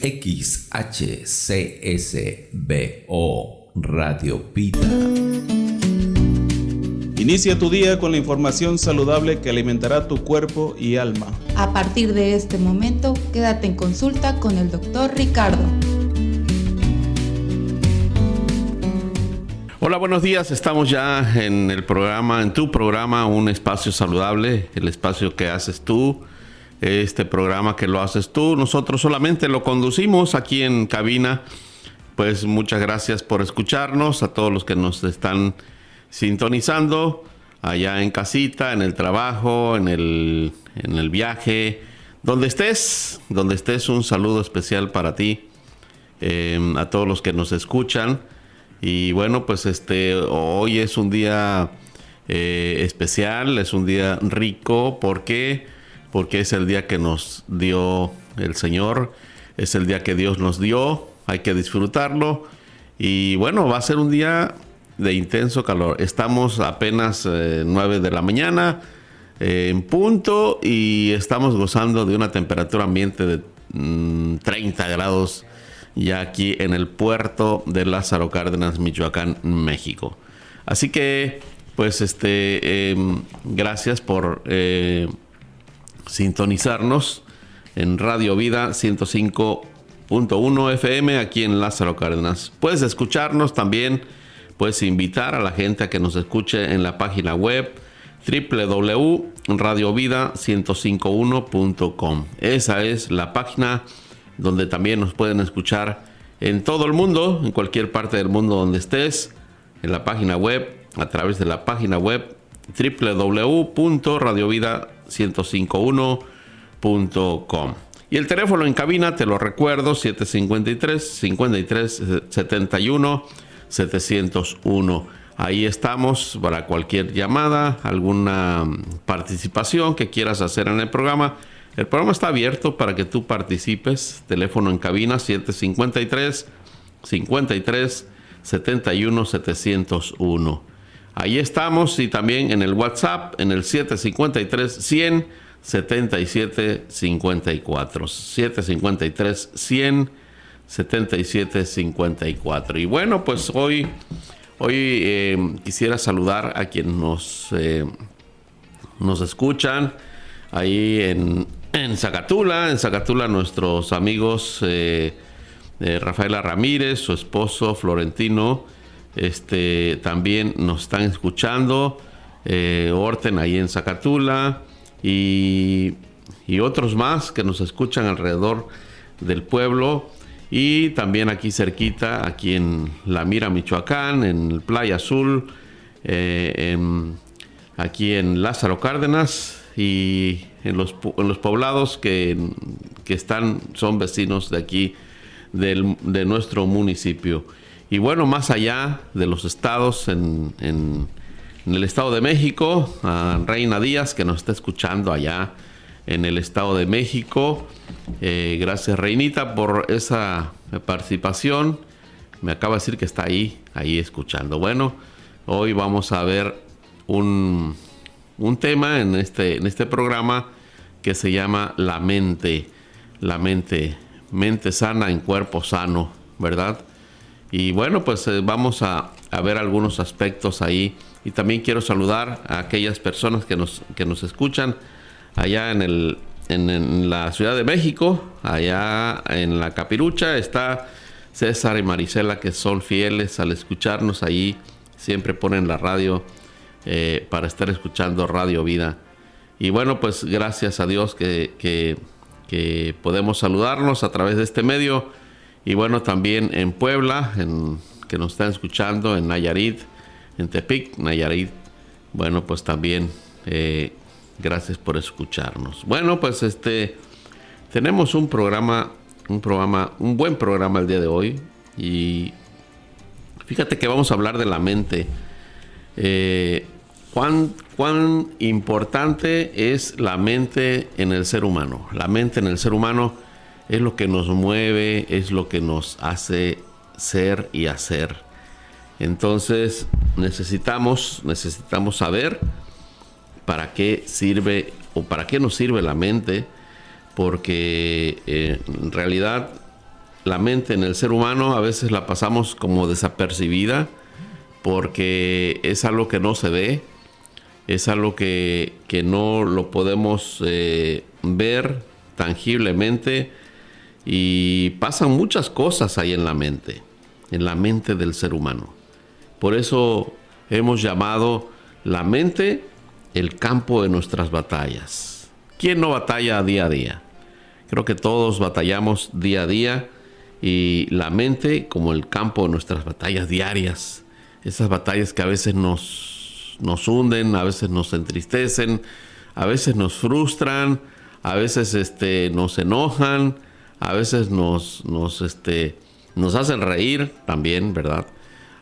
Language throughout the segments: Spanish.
XHCSBO Radio Vida. Inicia tu día con la información saludable que alimentará tu cuerpo y alma. A partir de este momento, quédate en consulta con el Dr. Ricardo. Hola, buenos días. Estamos ya en el programa, en tu programa, Un Espacio Saludable, el espacio que haces tú, este programa que lo haces tú. Nosotros solamente lo conducimos aquí en cabina. Pues muchas gracias por escucharnos, a todos los que nos están sintonizando allá en casita, en el trabajo, en el viaje, donde estés, un saludo especial para ti, a todos los que nos escuchan. Y bueno, pues hoy es un día especial, es un día rico. ¿Por qué? Porque es el día que nos dio el Señor, es el día que Dios nos dio, hay que disfrutarlo. Y bueno, va a ser un día de intenso calor. Estamos apenas 9 de la mañana en punto y estamos gozando de una temperatura ambiente de 30 grados ya aquí en el puerto de Lázaro Cárdenas, Michoacán, México. Así que pues gracias por sintonizarnos en Radio Vida 105.1 FM aquí en Lázaro Cárdenas. Puedes escucharnos también. Puedes invitar a la gente a que nos escuche en la página web www.radiovida1051.com. Esa es la página donde también nos pueden escuchar en todo el mundo, en cualquier parte del mundo donde estés, en la página web, a través de la página web www.radiovida1051.com. Y el teléfono en cabina, te lo recuerdo, 753-53-71-701. Ahí estamos para cualquier llamada, alguna participación que quieras hacer en el programa. El programa está abierto para que tú participes. Teléfono en cabina 753-53-71-701. Ahí estamos, y también en el WhatsApp en el 753-100-7754. 753-100-7754. Y bueno, pues hoy quisiera saludar a quienes nos escuchan ahí en Zacatula. En Zacatula, nuestros amigos Rafaela Ramírez, su esposo Florentino, también nos están escuchando. Orten ahí en Zacatula y otros más que nos escuchan alrededor del pueblo. Y también aquí cerquita, aquí en La Mira, Michoacán, en Playa Azul, aquí en Lázaro Cárdenas y en los poblados que son vecinos de aquí, de nuestro municipio. Y bueno, más allá de los estados, en el Estado de México, a Reina Díaz, que nos está escuchando allá en el Estado de México. Gracias, Reinita, por esa participación. Me acaba de decir que está ahí escuchando. Bueno, hoy vamos a ver un tema en este programa que se llama la mente sana en cuerpo sano, ¿verdad? Y bueno, pues vamos a ver algunos aspectos ahí. Y también quiero saludar a aquellas personas que nos escuchan allá en la Ciudad de México, allá en la Capirucha. Está César y Marisela, que son fieles al escucharnos allí. Siempre ponen la radio para estar escuchando Radio Vida. Y bueno, pues gracias a Dios que podemos saludarnos a través de este medio. Y bueno, también en Puebla, que nos están escuchando, en Nayarit, en Tepic, Nayarit. Bueno, pues también gracias por escucharnos. Bueno, pues tenemos un buen programa el día de hoy. Y fíjate que vamos a hablar de la mente. ¿Cuán importante es la mente en el ser humano? La mente en el ser humano es lo que nos mueve, es lo que nos hace ser y hacer. Entonces necesitamos saber para qué sirve o para qué nos sirve la mente, porque en realidad la mente en el ser humano a veces la pasamos como desapercibida porque es algo que no se ve, es algo que no lo podemos ver tangiblemente, y pasan muchas cosas ahí en la mente del ser humano. Por eso hemos llamado la mente el campo de nuestras batallas. ¿Quién no batalla día a día? Creo que todos batallamos día a día, y la mente como el campo de nuestras batallas diarias. Esas batallas que a veces nos hunden, a veces nos entristecen, a veces nos frustran, a veces nos enojan, a veces nos hacen reír también, ¿verdad?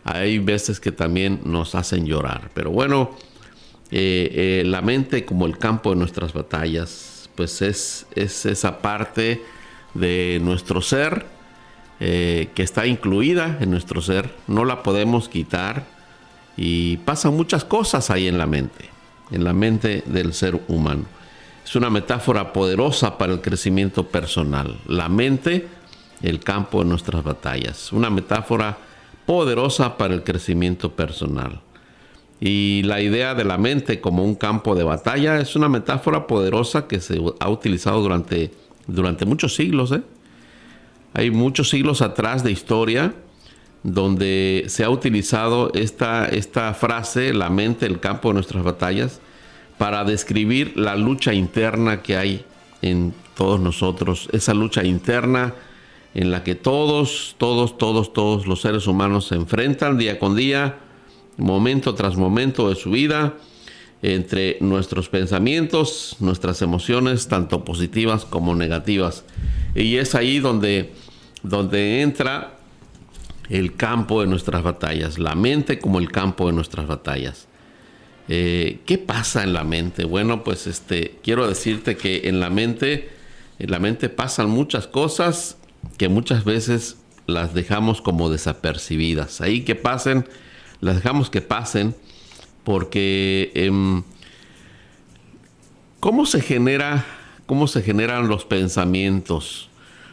Hay veces que también nos hacen llorar. Pero bueno, la mente como el campo de nuestras batallas, pues es esa parte de nuestro ser que está incluida en nuestro ser, no la podemos quitar, y pasan muchas cosas ahí en la mente del ser humano. Es una metáfora poderosa para el crecimiento personal. La mente, el campo de nuestras batallas. Una metáfora poderosa para el crecimiento personal. Y la idea de la mente como un campo de batalla es una metáfora poderosa que se ha utilizado durante muchos siglos. Hay muchos siglos atrás de historia donde se ha utilizado esta frase, la mente, el campo de nuestras batallas, para describir la lucha interna que hay en todos nosotros. Esa lucha interna en la que todos los seres humanos se enfrentan día con día, momento tras momento de su vida, entre nuestros pensamientos, nuestras emociones, tanto positivas como negativas. Y es ahí donde entra el campo de nuestras batallas, la mente como el campo de nuestras batallas. ¿Qué pasa en la mente? Bueno, pues quiero decirte que en la mente pasan muchas cosas que muchas veces las dejamos como desapercibidas. Ahí que pasen, las dejamos que pasen porque ¿cómo se generan los pensamientos?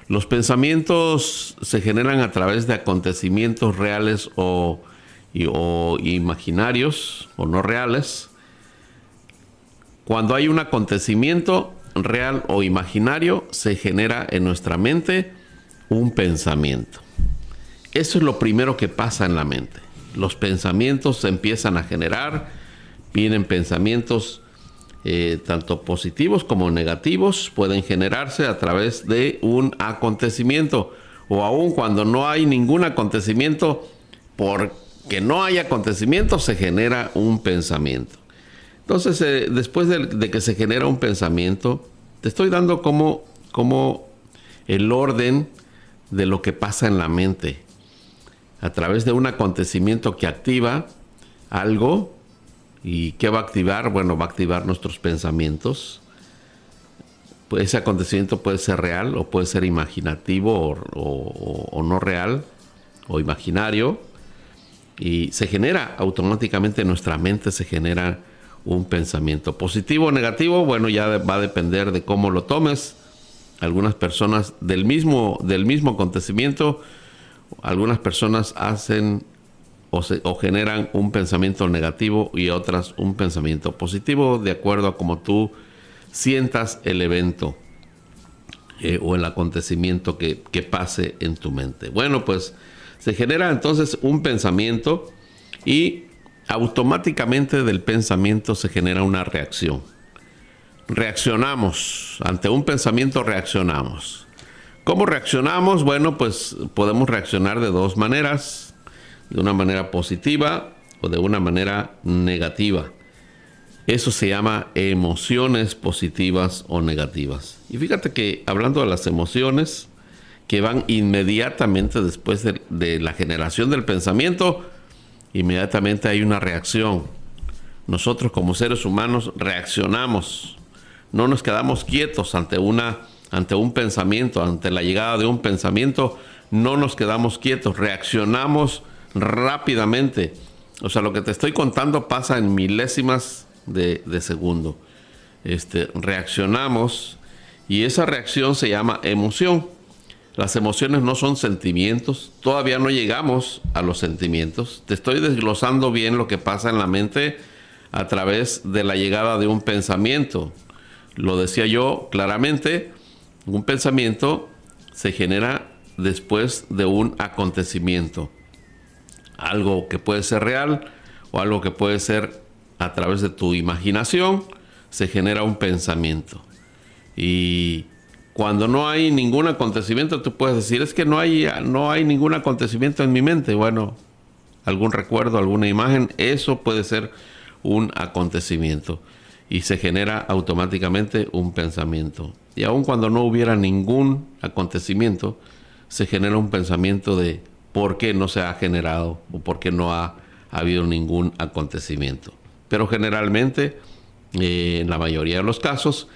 Los pensamientos se generan a través de acontecimientos reales o imaginarios o no reales. Cuando hay un acontecimiento real o imaginario, se genera en nuestra mente un pensamiento. Eso es lo primero que pasa en la mente. Los pensamientos se empiezan a generar, vienen pensamientos tanto positivos como negativos, pueden generarse a través de un acontecimiento, o aún cuando no hay ningún acontecimiento, porque no hay acontecimiento, se genera un pensamiento. Entonces, después de que se genera un pensamiento, te estoy dando como el orden de lo que pasa en la mente. A través de un acontecimiento que activa algo. ¿Y qué va a activar? Bueno, va a activar nuestros pensamientos. Pues ese acontecimiento puede ser real o puede ser imaginativo o no real o imaginario. Y se genera automáticamente en nuestra mente, se genera un pensamiento positivo o negativo. Bueno, ya va a depender de cómo lo tomes. Algunas personas del mismo acontecimiento, algunas personas hacen o generan un pensamiento negativo y otras un pensamiento positivo, de acuerdo a cómo tú sientas el evento o el acontecimiento que pase en tu mente. Bueno, pues se genera entonces un pensamiento y automáticamente del pensamiento se genera una reacción. Reaccionamos. Ante un pensamiento reaccionamos. ¿Cómo reaccionamos? Bueno, pues podemos reaccionar de dos maneras. De una manera positiva o de una manera negativa. Eso se llama emociones positivas o negativas. Y fíjate que hablando de las emociones que van inmediatamente después de la generación del pensamiento, inmediatamente hay una reacción. Nosotros como seres humanos reaccionamos. No nos quedamos quietos ante un pensamiento, ante la llegada de un pensamiento. No nos quedamos quietos, reaccionamos rápidamente. O sea, lo que te estoy contando pasa en milésimas de segundo. Reaccionamos y esa reacción se llama emoción. Las emociones no son sentimientos. Todavía no llegamos a los sentimientos. Te estoy desglosando bien lo que pasa en la mente a través de la llegada de un pensamiento. Lo decía yo claramente, un pensamiento se genera después de un acontecimiento. Algo que puede ser real o algo que puede ser a través de tu imaginación, se genera un pensamiento. Y cuando no hay ningún acontecimiento, tú puedes decir, es que no hay ningún acontecimiento en mi mente. Bueno, algún recuerdo, alguna imagen, eso puede ser un acontecimiento. Y se genera automáticamente un pensamiento. Y aun cuando no hubiera ningún acontecimiento, se genera un pensamiento de por qué no se ha generado o por qué no ha habido ningún acontecimiento. Pero generalmente, en la mayoría de los casos,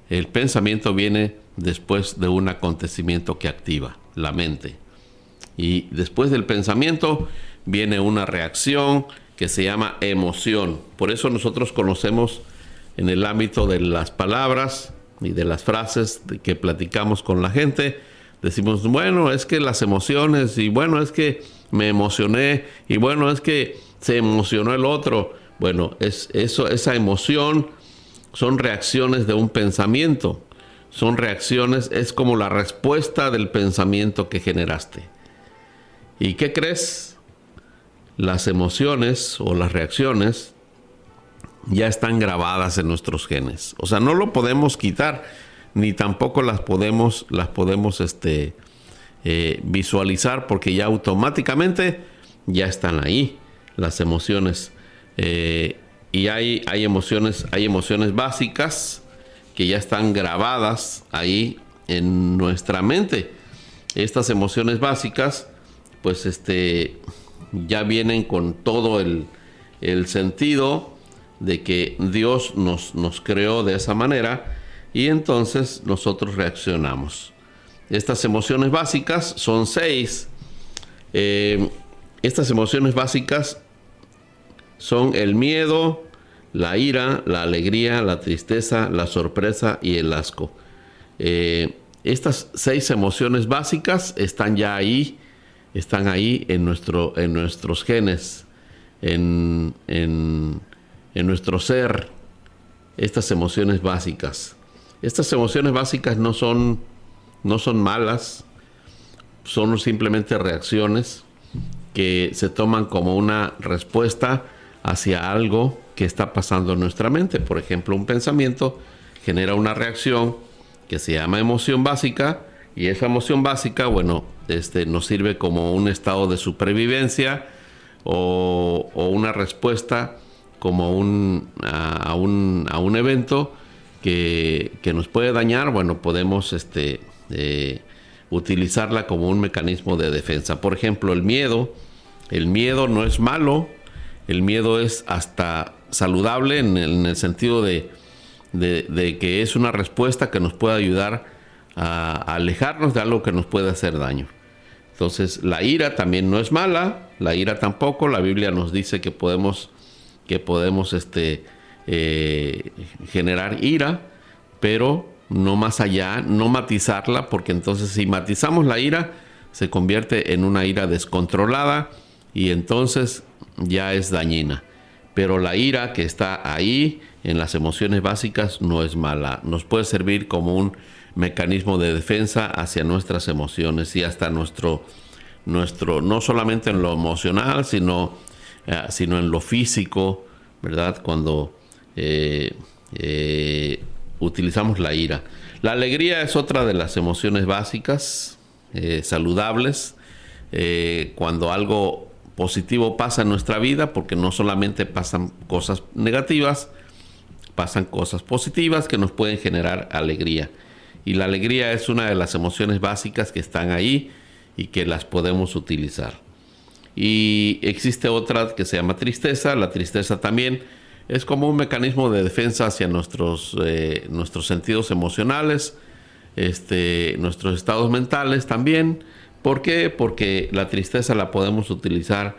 el pensamiento viene después de un acontecimiento que activa la mente. Y después del pensamiento viene una reacción que se llama emoción. Por eso nosotros conocemos en el ámbito de las palabras y de las frases que platicamos con la gente, decimos, bueno, es que las emociones, y bueno, es que me emocioné, y bueno, es que se emocionó el otro. Bueno, esa emoción son reacciones de un pensamiento. Son reacciones, es como la respuesta del pensamiento que generaste. ¿Y qué crees? Las emociones o las reacciones ya están grabadas en nuestros genes. O sea, no lo podemos quitar, ni tampoco las podemos visualizar, porque ya automáticamente ya están ahí las emociones. Y hay emociones básicas que ya están grabadas ahí en nuestra mente. Estas emociones básicas, pues ya vienen con todo el sentido de que Dios nos creó de esa manera, y entonces nosotros reaccionamos. Estas emociones básicas son 6. Estas emociones básicas son el miedo, la ira, la alegría, la tristeza, la sorpresa y el asco. Estas 6 emociones básicas están ya ahí, están ahí en nuestros genes, en nuestro ser. Estas emociones básicas. Estas emociones básicas no son malas, son simplemente reacciones que se toman como una respuesta hacia algo que está pasando en nuestra mente. Por ejemplo, un pensamiento genera una reacción que se llama emoción básica, y esa emoción básica, bueno, nos sirve como un estado de supervivencia o una respuesta como a un evento que nos puede dañar. Bueno, podemos utilizarla como un mecanismo de defensa. Por ejemplo, el miedo no es malo. El miedo es hasta saludable en el sentido de que es una respuesta que nos puede ayudar a alejarnos de algo que nos puede hacer daño. Entonces, la ira también no es mala, la ira tampoco. La Biblia nos dice que podemos generar ira, pero no más allá, no matizarla, porque entonces si matizamos la ira, se convierte en una ira descontrolada y entonces ya es dañina. Pero la ira que está ahí en las emociones básicas no es mala. Nos puede servir como un mecanismo de defensa hacia nuestras emociones y hasta nuestro no solamente en lo emocional, sino en lo físico, ¿verdad? Cuando utilizamos la ira. La alegría es otra de las emociones básicas, saludables, cuando algo positivo pasa en nuestra vida, porque no solamente pasan cosas negativas, pasan cosas positivas que nos pueden generar alegría. Y la alegría es una de las emociones básicas que están ahí y que las podemos utilizar. Y existe otra que se llama tristeza. La tristeza también es como un mecanismo de defensa hacia nuestros sentidos emocionales, nuestros estados mentales también. ¿Por qué? Porque la tristeza la podemos utilizar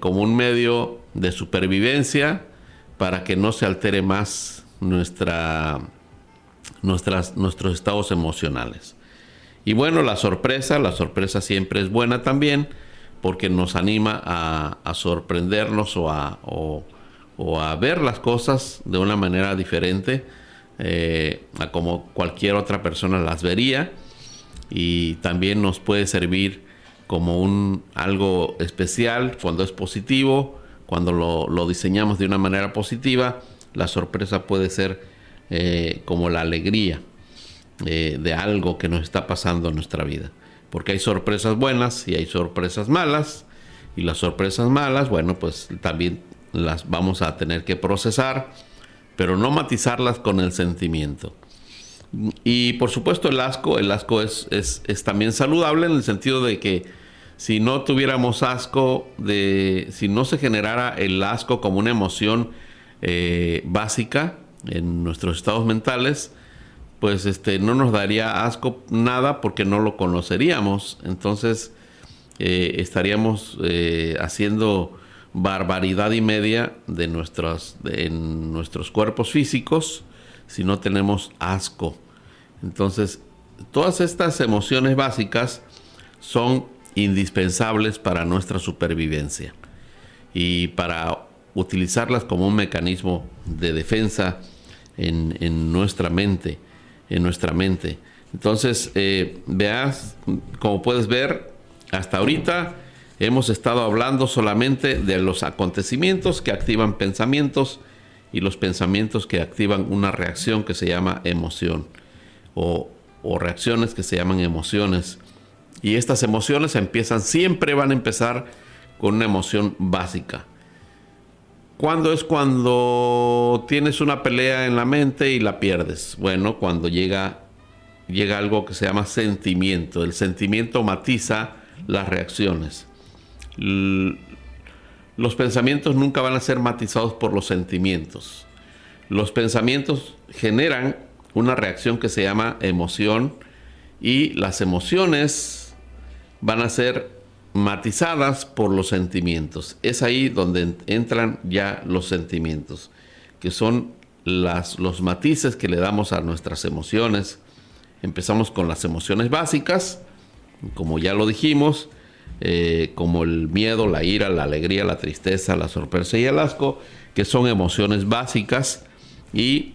como un medio de supervivencia para que no se altere más nuestros estados emocionales. Y bueno, la sorpresa siempre es buena también, porque nos anima a sorprendernos o a ver las cosas de una manera diferente a como cualquier otra persona las vería, y también nos puede servir como algo especial cuando es positivo, cuando lo diseñamos de una manera positiva. La sorpresa puede ser como la alegría de algo que nos está pasando en nuestra vida, porque hay sorpresas buenas y hay sorpresas malas, y las sorpresas malas, bueno, pues también las vamos a tener que procesar, pero no matizarlas con el sentimiento. Y por supuesto el asco es también saludable, en el sentido de que si no tuviéramos asco, si no se generara el asco como una emoción básica en nuestros estados mentales, pues no nos daría asco nada, porque no lo conoceríamos. Entonces estaríamos haciendo barbaridad y media en nuestros cuerpos físicos si no tenemos asco. Entonces, todas estas emociones básicas son indispensables para nuestra supervivencia y para utilizarlas como un mecanismo de defensa en nuestra mente. Entonces, como puedes ver, hasta ahorita hemos estado hablando solamente de los acontecimientos que activan pensamientos, y los pensamientos que activan una reacción que se llama emoción, o reacciones que se llaman emociones. Y estas emociones siempre van a empezar con una emoción básica. ¿Cuándo es cuando tienes una pelea en la mente y la pierdes? Bueno, cuando llega algo que se llama sentimiento. El sentimiento matiza las reacciones. Los pensamientos nunca van a ser matizados por los sentimientos. Los pensamientos generan una reacción que se llama emoción, y las emociones van a ser matizadas por los sentimientos. Es ahí donde entran ya los sentimientos, que son los matices que le damos a nuestras emociones. Empezamos con las emociones básicas, como ya lo dijimos, como el miedo, la ira, la alegría, la tristeza, la sorpresa y el asco, que son emociones básicas. Y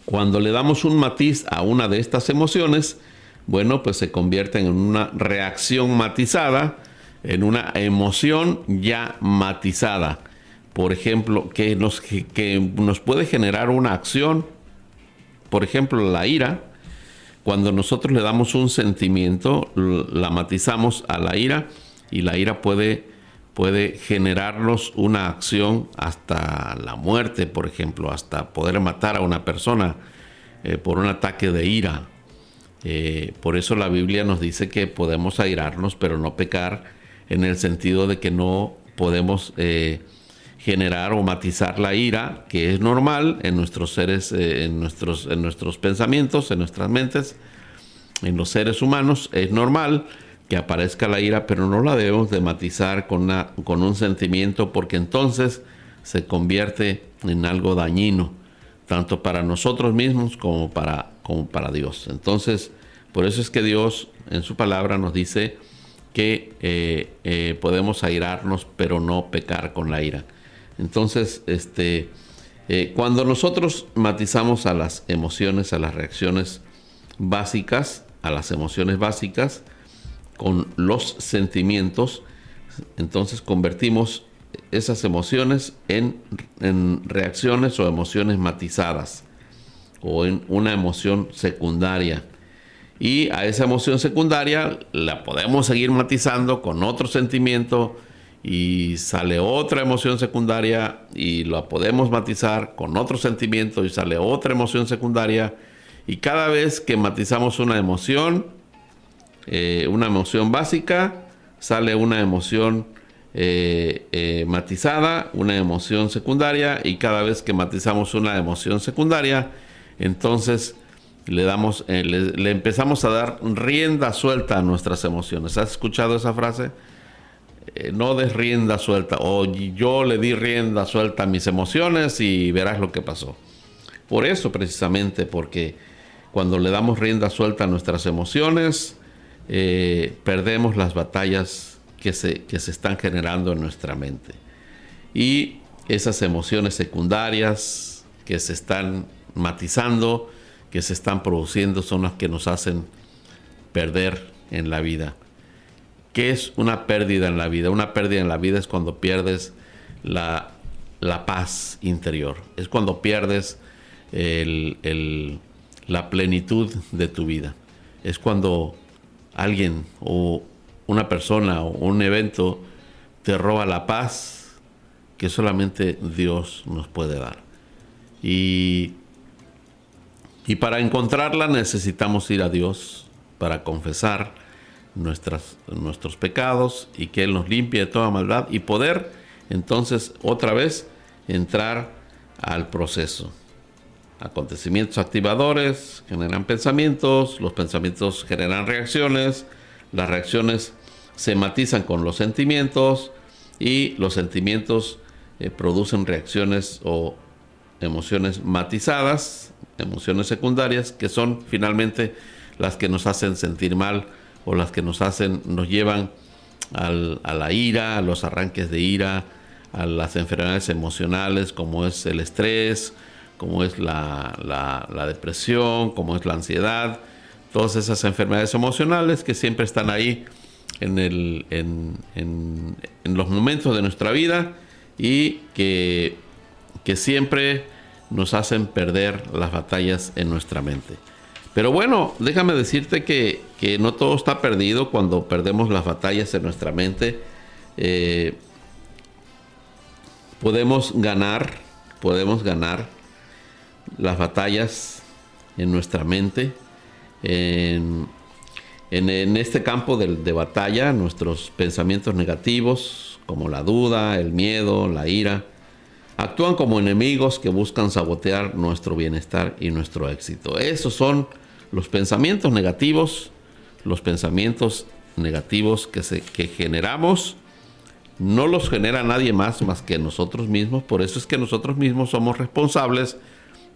cuando le damos un matiz a una de estas emociones, bueno, pues se convierten en una reacción matizada, en una emoción ya matizada. Por ejemplo, que nos puede generar una acción. Por ejemplo, la ira. Cuando nosotros le damos un sentimiento, la matizamos a la ira, y la ira puede generarnos una acción hasta la muerte, por ejemplo, hasta poder matar a una persona por un ataque de ira. Por eso la Biblia nos dice que podemos airarnos, pero no pecar, en el sentido de que no podemos generar o matizar la ira, que es normal en nuestros seres, en nuestros pensamientos, en nuestras mentes. En los seres humanos es normal que aparezca la ira, pero no la debemos de matizar con un sentimiento, porque entonces se convierte en algo dañino, tanto para nosotros mismos como para Dios. Entonces, por eso es que Dios en su palabra nos dice que podemos airarnos, pero no pecar con la ira. Entonces, cuando nosotros matizamos a las emociones, a las reacciones básicas, a las emociones básicas, con los sentimientos, entonces convertimos esas emociones en reacciones o emociones matizadas, o en una emoción secundaria. Y a esa emoción secundaria la podemos seguir matizando con otro sentimiento, y sale otra emoción secundaria, y la podemos matizar con otro sentimiento, y sale otra emoción secundaria. Y cada vez que matizamos una emoción básica, sale una emoción matizada, una emoción secundaria, y cada vez que matizamos una emoción secundaria, entonces le empezamos a dar rienda suelta a nuestras emociones. ¿Has escuchado esa frase? No des rienda suelta, o yo le di rienda suelta a mis emociones y verás lo que pasó. Por eso, precisamente, porque cuando le damos rienda suelta a nuestras emociones, perdemos las batallas que se están generando en nuestra mente. Y esas emociones secundarias que se están matizando, que se están produciendo, son las que nos hacen perder en la vida. ¿Qué es una pérdida en la vida? Una pérdida en la vida es cuando pierdes la paz interior. Es cuando pierdes la plenitud de tu vida. Es cuando alguien o una persona o un evento te roba la paz que solamente Dios nos puede dar. Y para encontrarla necesitamos ir a Dios para confesar nuestros pecados y que Él nos limpie de toda maldad y poder entonces otra vez entrar al proceso. Acontecimientos activadores generan pensamientos, los pensamientos generan reacciones, las reacciones se matizan con los sentimientos y los sentimientos producen reacciones o emociones matizadas, emociones secundarias, que son finalmente las que nos hacen sentir mal o las que nos llevan a la ira, a los arranques de ira, a las enfermedades emocionales como es el estrés, como es la depresión, como es la ansiedad, todas esas enfermedades emocionales que siempre están ahí en los momentos de nuestra vida y que siempre nos hacen perder las batallas en nuestra mente. Pero bueno, déjame decirte que no todo está perdido cuando perdemos las batallas en nuestra mente. Podemos ganar las batallas en nuestra mente. En este campo de batalla, nuestros pensamientos negativos, como la duda, el miedo, la ira, actúan como enemigos que buscan sabotear nuestro bienestar y nuestro éxito. Esos son los pensamientos negativos. Los pensamientos negativos que generamos no los genera nadie más que nosotros mismos. Por eso es que nosotros mismos somos responsables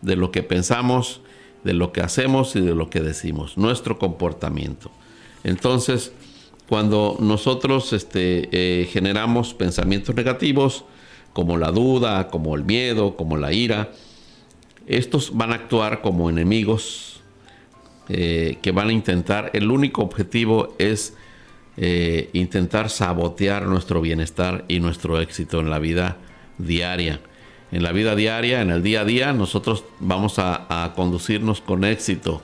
de lo que pensamos, de lo que hacemos y de lo que decimos, nuestro comportamiento. Entonces, cuando nosotros generamos pensamientos negativos, como la duda, como el miedo, como la ira, estos van a actuar como enemigos que van a intentar, el único objetivo es intentar sabotear nuestro bienestar y nuestro éxito en la vida diaria. En la vida diaria, en el día a día, nosotros vamos a conducirnos con éxito.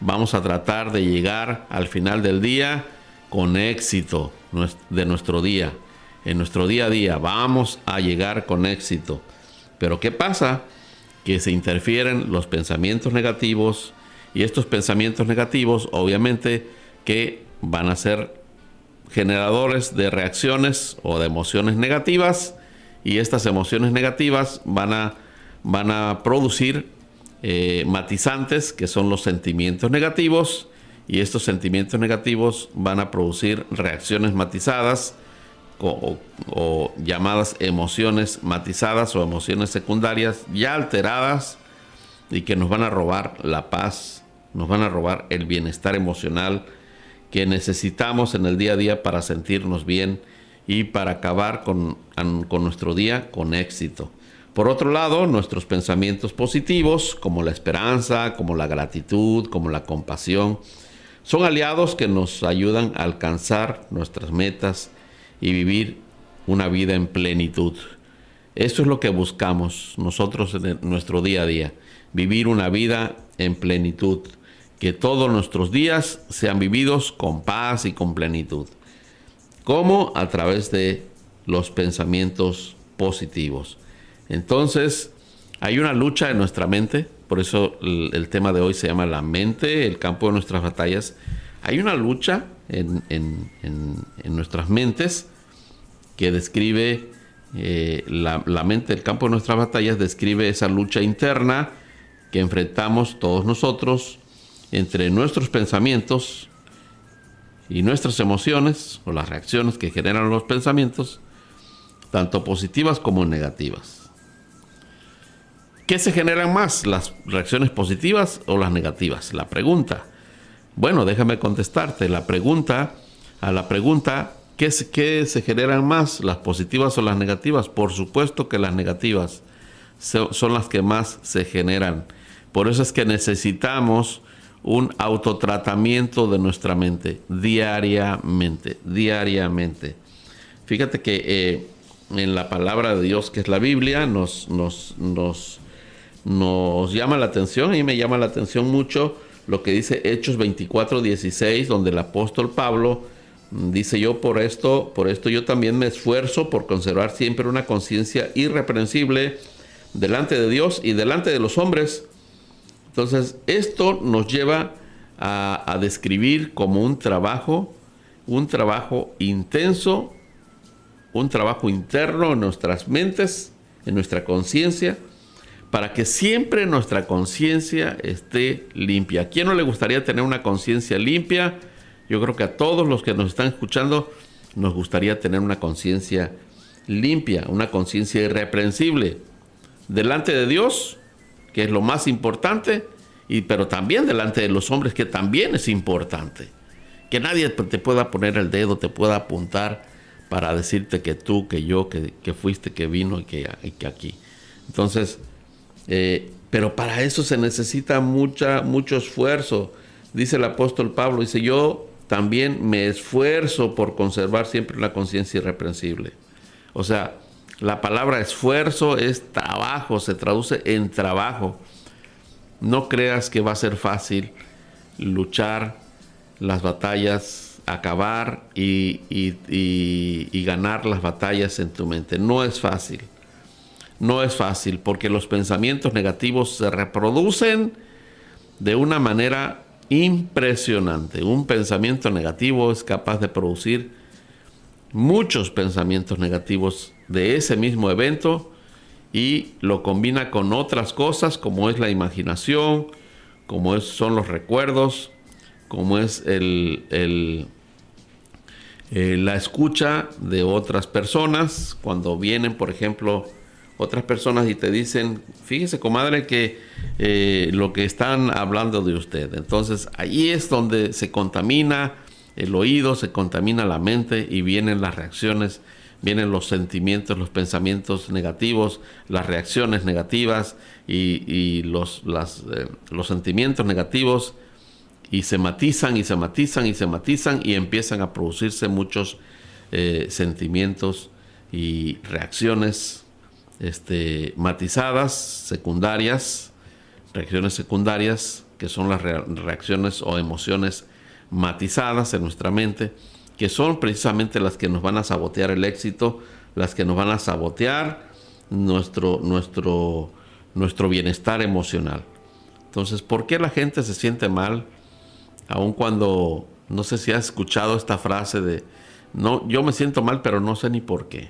Vamos a tratar de llegar al final del día con éxito de nuestro día. En nuestro día a día vamos a llegar con éxito. Pero ¿qué pasa? Que se interfieren los pensamientos negativos y estos pensamientos negativos obviamente que van a ser generadores de reacciones o de emociones negativas y estas emociones negativas van a producir matizantes que son los sentimientos negativos y estos sentimientos negativos van a producir reacciones matizadas o llamadas emociones matizadas o emociones secundarias ya alteradas y que nos van a robar la paz, nos van a robar el bienestar emocional que necesitamos en el día a día para sentirnos bien y para acabar con nuestro día con éxito. Por otro lado, nuestros pensamientos positivos, como la esperanza, como la gratitud, como la compasión, son aliados que nos ayudan a alcanzar nuestras metas y vivir una vida en plenitud. Eso es lo que buscamos nosotros en nuestro día a día, vivir una vida en plenitud, que todos nuestros días sean vividos con paz y con plenitud. ¿Cómo? A través de los pensamientos positivos. Entonces, hay una lucha en nuestra mente, por eso el tema de hoy se llama la mente, el campo de nuestras batallas. Hay una lucha en nuestras mentes que describe la mente, el campo de nuestras batallas describe esa lucha interna que enfrentamos todos nosotros entre nuestros pensamientos y nuestras emociones o las reacciones que generan los pensamientos, tanto positivas como negativas. ¿Qué se generan más? ¿Las reacciones positivas o las negativas? La pregunta. Bueno, déjame contestarte. A la pregunta, ¿qué se generan más? ¿Las positivas o las negativas? Por supuesto que las negativas son las que más se generan. Por eso es que necesitamos un autotratamiento de nuestra mente diariamente. Fíjate que en la palabra de Dios, que es la Biblia, nos llama la atención, y me llama la atención mucho lo que dice Hechos 24:16, donde el apóstol Pablo dice: por esto yo también me esfuerzo por conservar siempre una conciencia irreprensible delante de Dios y delante de los hombres. Entonces, esto nos lleva a describir como un trabajo intenso, un trabajo interno en nuestras mentes, en nuestra conciencia, para que siempre nuestra conciencia esté limpia. ¿A quién no le gustaría tener una conciencia limpia? Yo creo que a todos los que nos están escuchando nos gustaría tener una conciencia limpia, una conciencia irreprensible delante de Dios, que es lo más importante, pero también delante de los hombres, que también es importante. Que nadie te pueda poner el dedo, te pueda apuntar para decirte que tú, que yo, que fuiste, que vino y que aquí. Entonces, pero para eso se necesita mucho esfuerzo. Dice el apóstol Pablo, dice: yo también me esfuerzo por conservar siempre una conciencia irreprensible. O sea, la palabra esfuerzo es trabajo, se traduce en trabajo. No creas que va a ser fácil luchar las batallas, acabar y ganar las batallas en tu mente. No es fácil. No es fácil, porque los pensamientos negativos se reproducen de una manera impresionante. Un pensamiento negativo es capaz de producir muchos pensamientos negativos de ese mismo evento y lo combina con otras cosas, como es la imaginación, son los recuerdos, como es la escucha de otras personas. Cuando vienen, por ejemplo, otras personas y te dicen: fíjese, comadre, que lo que están hablando de usted. Entonces, ahí es donde se contamina el oído, se contamina la mente y vienen las reacciones, vienen los sentimientos, los pensamientos negativos, las reacciones negativas y los sentimientos negativos, y se matizan y empiezan a producirse muchos sentimientos y reacciones matizadas, secundarias, reacciones secundarias, que son las reacciones o emociones matizadas en nuestra mente, que son precisamente las que nos van a sabotear el éxito, las que nos van a sabotear nuestro bienestar emocional. Entonces, ¿por qué la gente se siente mal? Aun cuando, no sé si has escuchado esta frase de: no, yo me siento mal, pero no sé ni por qué.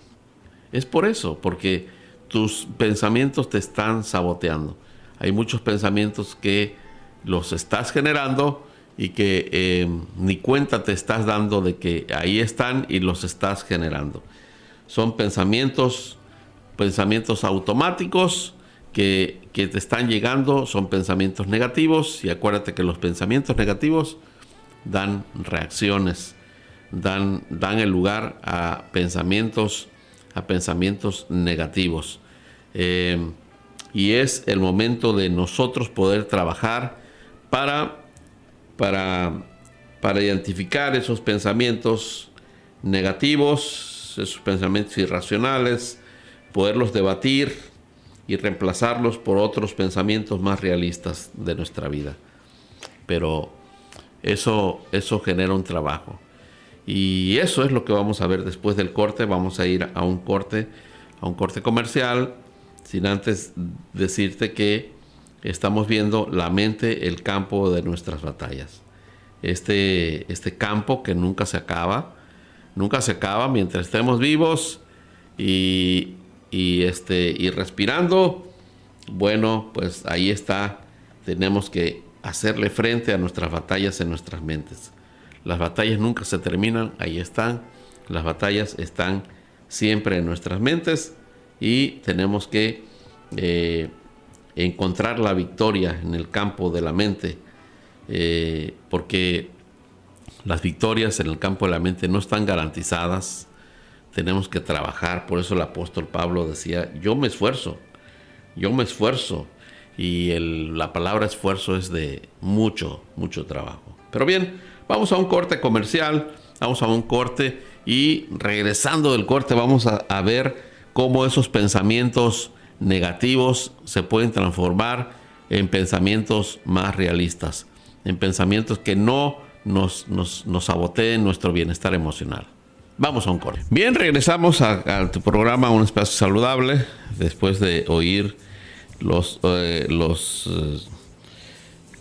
Es por eso, porque tus pensamientos te están saboteando. Hay muchos pensamientos que los estás generando y que ni cuenta te estás dando de que ahí están y los estás generando. Son pensamientos automáticos que te están llegando, son pensamientos negativos, y acuérdate que los pensamientos negativos dan reacciones, dan el lugar a pensamientos negativos. Y es el momento de nosotros poder trabajar para identificar esos pensamientos negativos, esos pensamientos irracionales, poderlos debatir y reemplazarlos por otros pensamientos más realistas de nuestra vida. Pero eso genera un trabajo. Y eso es lo que vamos a ver después del corte. Vamos a ir a un corte comercial, sin antes decirte que estamos viendo la mente, el campo de nuestras batallas. Este campo que nunca se acaba mientras estemos vivos y respirando. Bueno, pues ahí está. Tenemos que hacerle frente a nuestras batallas en nuestras mentes. Las batallas nunca se terminan, ahí están. Las batallas están siempre en nuestras mentes y tenemos que encontrar la victoria en el campo de la mente, porque las victorias en el campo de la mente no están garantizadas. Tenemos que trabajar. Por eso el apóstol Pablo decía, yo me esfuerzo. Y la palabra esfuerzo es de mucho trabajo. Pero bien, vamos a un corte comercial, y regresando del corte vamos a ver cómo esos pensamientos negativos se pueden transformar en pensamientos más realistas, en pensamientos que no nos saboteen nuestro bienestar emocional. Vamos a un corte. Bien, regresamos a tu programa Un Espacio Saludable, después de oír los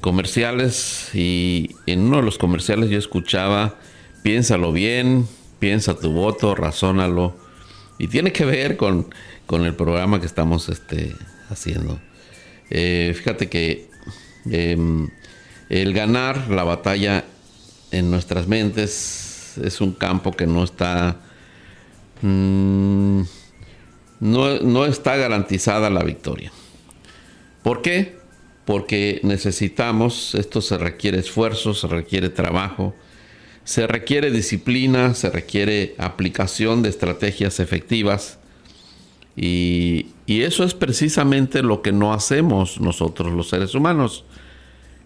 comerciales, y en uno de los comerciales yo escuchaba, piénsalo bien, piensa tu voto, razónalo, y tiene que ver con el programa que estamos haciendo. Fíjate que el ganar la batalla en nuestras mentes es un campo que no está garantizada la victoria. ¿Por qué? Porque esto se requiere esfuerzo, se requiere trabajo, se requiere disciplina, se requiere aplicación de estrategias efectivas, y eso es precisamente lo que no hacemos nosotros los seres humanos.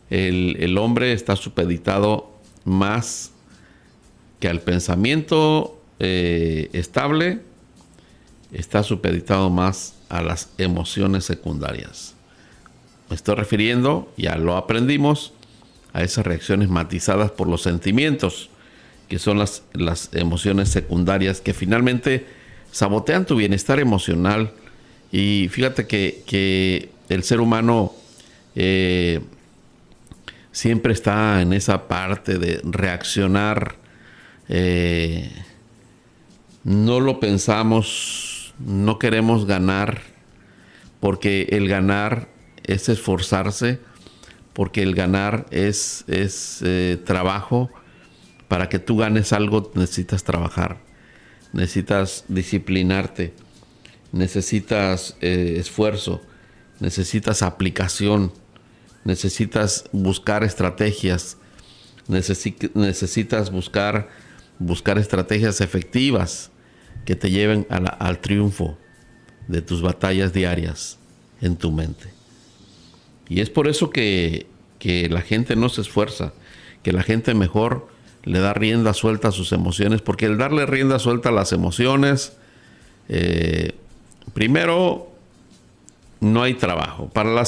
El hombre está supeditado más que al pensamiento estable, está supeditado más a las emociones secundarias. Me estoy refiriendo, ya lo aprendimos, a esas reacciones matizadas por los sentimientos, que son las emociones secundarias que finalmente sabotean tu bienestar emocional. Y fíjate que el ser humano siempre está en esa parte de reaccionar. No lo pensamos, no queremos ganar, porque el ganar es esforzarse, porque el ganar es trabajo. Para que tú ganes algo necesitas trabajar, necesitas disciplinarte, necesitas esfuerzo, necesitas aplicación, necesitas buscar estrategias, necesitas buscar estrategias efectivas que te lleven al triunfo de tus batallas diarias en tu mente. Y es por eso que la gente no se esfuerza, que la gente mejor le da rienda suelta a sus emociones, porque el darle rienda suelta a las emociones, primero, no hay trabajo. Para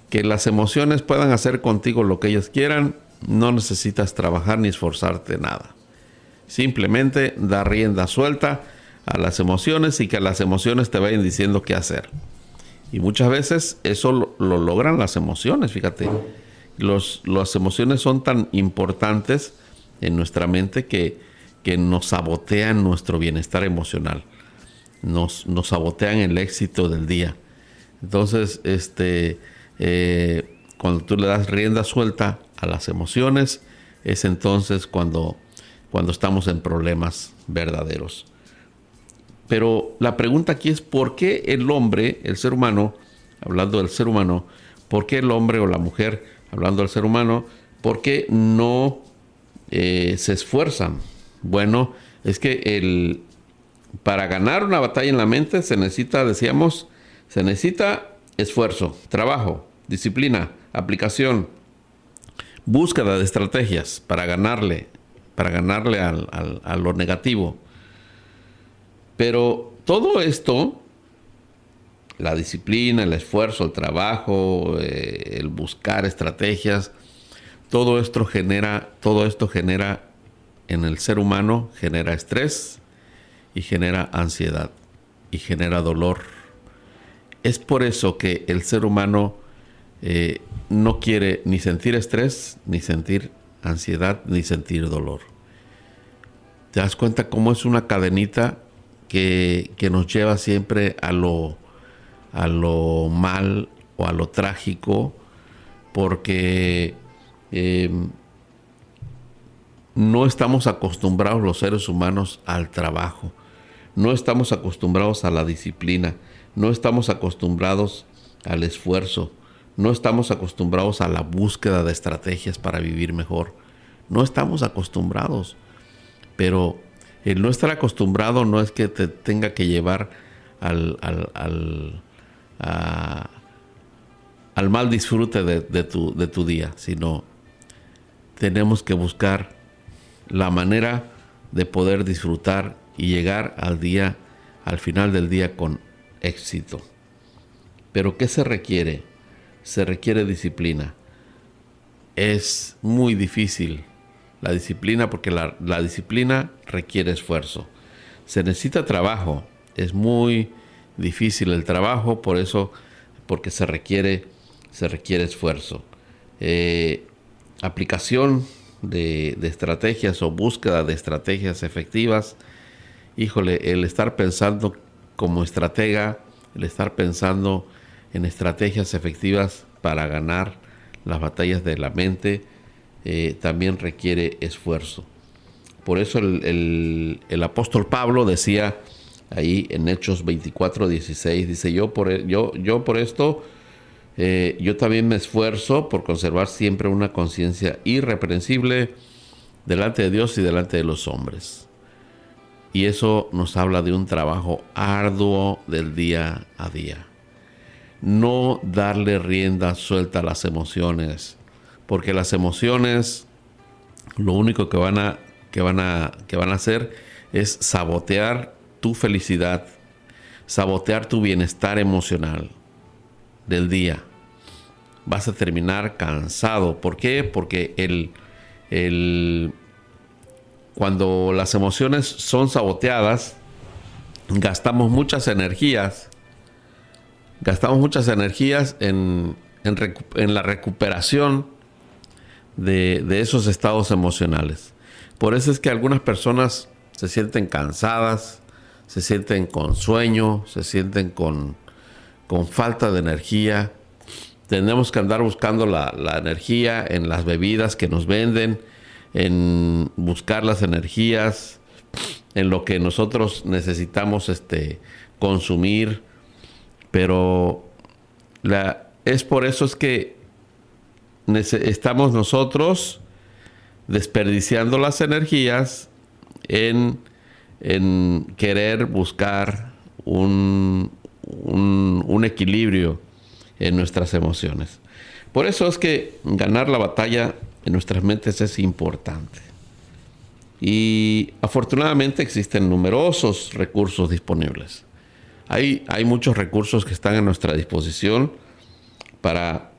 que las emociones puedan hacer contigo lo que ellas quieran, no necesitas trabajar ni esforzarte nada. Simplemente dar rienda suelta a las emociones y que las emociones te vayan diciendo qué hacer. Y muchas veces eso lo logran las emociones, fíjate. Las emociones son tan importantes en nuestra mente que nos sabotean nuestro bienestar emocional. Nos sabotean el éxito del día. Entonces, cuando tú le das rienda suelta a las emociones, es entonces cuando estamos en problemas verdaderos. Pero la pregunta aquí es, ¿por qué el hombre, el ser humano, hablando del ser humano, por qué el hombre o la mujer, hablando del ser humano, por qué no se esfuerzan? Bueno, es que para ganar una batalla en la mente se necesita esfuerzo, trabajo, disciplina, aplicación, búsqueda de estrategias para ganarle a lo negativo. Pero todo esto, la disciplina, el esfuerzo, el trabajo, el buscar estrategias, todo esto genera en el ser humano, genera estrés y genera ansiedad y genera dolor. Es por eso que el ser humano no quiere ni sentir estrés, ni sentir ansiedad, ni sentir dolor. ¿Te das cuenta cómo es una cadenita que nos lleva siempre a lo mal o a lo trágico? Porque no estamos acostumbrados los seres humanos al trabajo. No estamos acostumbrados a la disciplina, no estamos acostumbrados al esfuerzo, no estamos acostumbrados a la búsqueda de estrategias para vivir mejor. No estamos acostumbrados, pero el no estar acostumbrado no es que te tenga que llevar al mal disfrute de tu día, sino tenemos que buscar la manera de poder disfrutar y llegar al final del día con éxito. Pero ¿qué se requiere? Se requiere disciplina. Es muy difícil la disciplina porque la disciplina requiere esfuerzo. Se necesita trabajo. Es muy difícil el trabajo, porque se requiere esfuerzo. Aplicación de estrategias o búsqueda de estrategias efectivas. Híjole, el estar pensando como estratega, el estar pensando en estrategias efectivas para ganar las batallas de la mente, también requiere esfuerzo. Por eso el apóstol Pablo decía ahí en Hechos 24:16, dice, yo por esto, yo también me esfuerzo por conservar siempre una conciencia irreprensible delante de Dios y delante de los hombres. Y eso nos habla de un trabajo arduo del día a día. No darle rienda suelta a las emociones, porque las emociones lo único que van a hacer es sabotear tu felicidad, sabotear tu bienestar emocional del día. Vas a terminar cansado. ¿Por qué? Porque cuando las emociones son saboteadas, gastamos muchas energías en la recuperación de esos estados emocionales. Por eso es que algunas personas se sienten cansadas, se sienten con sueño, se sienten con falta de energía. Tenemos que andar buscando la energía en las bebidas que nos venden, en buscar las energías en lo que nosotros necesitamos consumir. Pero es por eso es que estamos nosotros desperdiciando las energías en querer buscar un equilibrio en nuestras emociones. Por eso es que ganar la batalla en nuestras mentes es importante. Y afortunadamente existen numerosos recursos disponibles. Hay muchos recursos que están a nuestra disposición para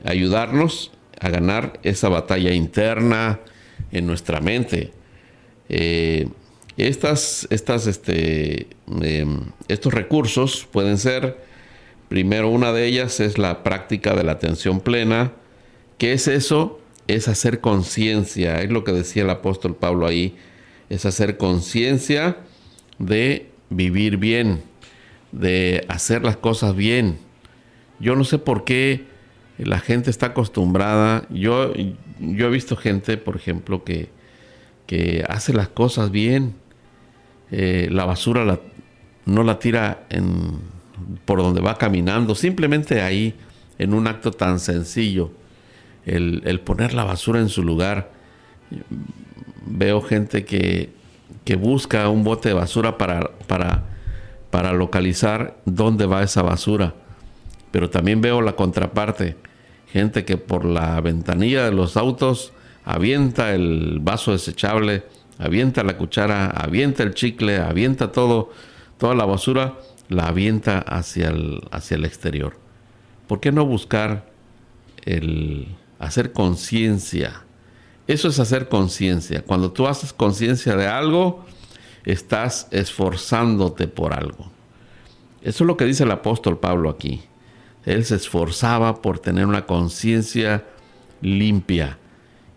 ayudarnos a ganar esa batalla interna en nuestra mente. Estos recursos pueden ser, primero, una de ellas es la práctica de la atención plena. ¿Qué es eso? Es hacer conciencia, es lo que decía el apóstol Pablo ahí, es hacer conciencia de vivir bien, de hacer las cosas bien. Yo no sé por qué la gente está acostumbrada. Yo he visto gente, por ejemplo, que hace las cosas bien. La basura no la tira por donde va caminando, simplemente ahí, en un acto tan sencillo, el poner la basura en su lugar. Veo gente que busca un bote de basura para localizar dónde va esa basura. Pero también veo la contraparte, gente que por la ventanilla de los autos avienta el vaso desechable, avienta la cuchara, avienta el chicle, avienta toda la basura, la avienta hacia el exterior. ¿Por qué no buscar hacer conciencia? Eso es hacer conciencia. Cuando tú haces conciencia de algo, estás esforzándote por algo. Eso es lo que dice el apóstol Pablo aquí. Él se esforzaba por tener una conciencia limpia.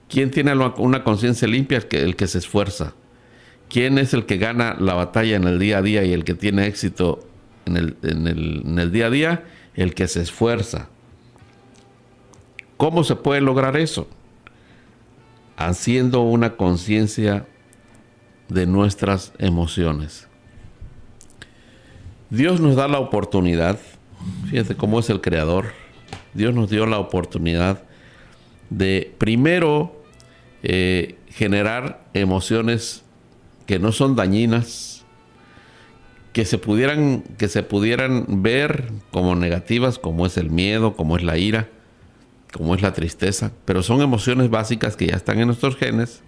¿Quién tiene una conciencia limpia? El que se esfuerza. ¿Quién es el que gana la batalla en el día a día y el que tiene éxito en el día a día? El que se esfuerza. ¿Cómo se puede lograr eso? Haciendo una conciencia de nuestras emociones. Dios nos da la oportunidad, fíjate cómo es el Creador, Dios nos dio la oportunidad de primero generar emociones que no son dañinas, que se pudieran ver como negativas, como es el miedo, como es la ira, como es la tristeza, pero son emociones básicas que ya están en nuestros genes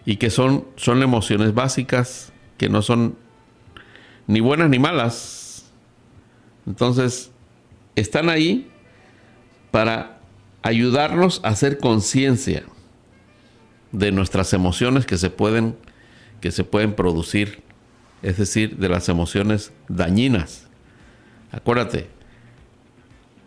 y que son emociones básicas que no son ni buenas ni malas. Entonces, están ahí para ayudarnos a hacer conciencia de nuestras emociones que se pueden producir, es decir, de las emociones dañinas. Acuérdate,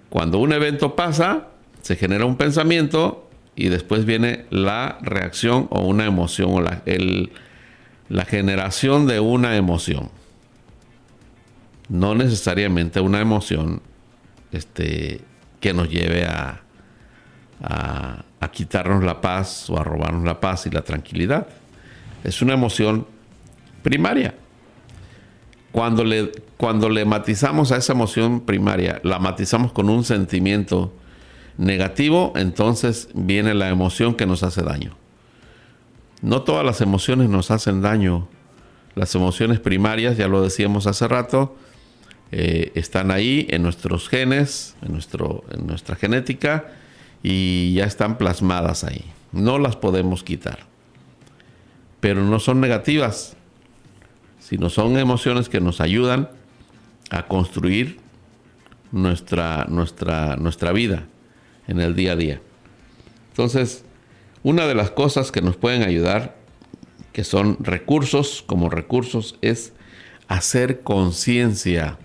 cuando un evento pasa, se genera un pensamiento y después viene la reacción o una emoción o la generación de una emoción. No necesariamente una emoción que nos lleve a quitarnos la paz o a robarnos la paz y la tranquilidad. Es una emoción primaria. Cuando le matizamos a esa emoción primaria, la matizamos con un sentimiento negativo, entonces viene la emoción que nos hace daño. No todas las emociones nos hacen daño. Las emociones primarias, ya lo decíamos hace rato, están ahí en nuestros genes, en nuestra genética, y ya están plasmadas ahí. No las podemos quitar. Pero no son negativas, sino son emociones que nos ayudan a construir nuestra vida en el día a día. Entonces, una de las cosas que nos pueden ayudar, que son recursos, es hacer conciencia.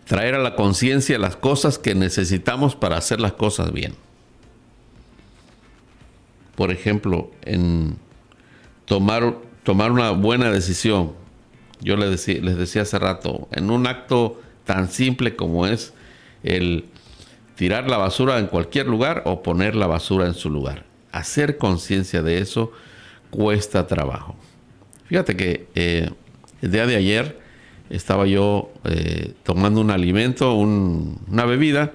Traer a la conciencia las cosas que necesitamos para hacer las cosas bien. Por ejemplo, en tomar una buena decisión. Yo les decía hace rato, en un acto tan simple como es el tirar la basura en cualquier lugar o poner la basura en su lugar. Hacer conciencia de eso cuesta trabajo. Fíjate que el día de ayer estaba yo tomando un alimento, una bebida